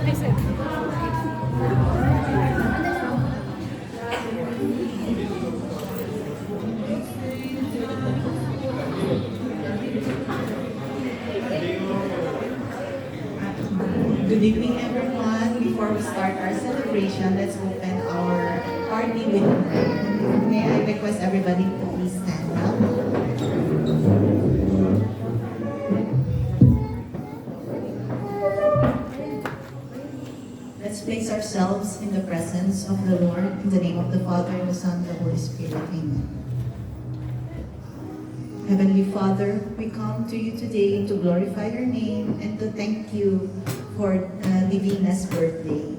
Good evening, everyone. Before we start our celebration, let's open our party with prayer. May I request everybody to please stand up. Let's place ourselves in the presence of the Lord. In the name of the Father, the Son, and the Holy Spirit. Amen. Heavenly Father, we come to you today to glorify your name and to thank you for Divina's birthday.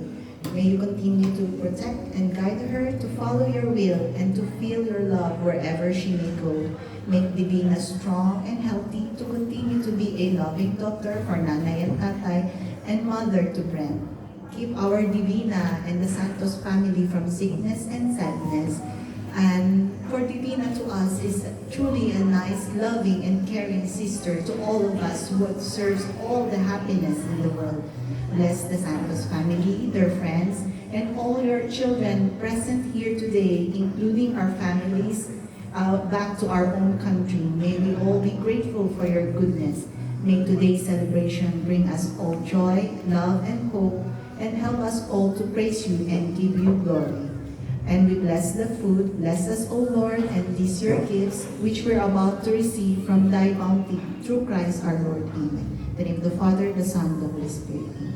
May you continue to protect and guide her to follow your will and to feel your love wherever she may go. Make Divina strong and healthy to continue to be a loving daughter for Nanay and Tatay and mother to Brent. Keep our Divina and the Santos family from sickness and sadness. And for Divina to us is truly a nice, loving, and caring sister to all of us who serves all the happiness in the world. Bless the Santos family, their friends, and all your children present here today, including our families back to our own country. May we all be grateful for your goodness. May today's celebration bring us all joy, love, and hope, and help us all to praise you and give you glory. And we bless the food. Bless us, O Lord, and these your gifts, which we're about to receive from thy bounty, through Christ our Lord. Amen. In the name of the Father, the Son, and the Holy Spirit. Amen.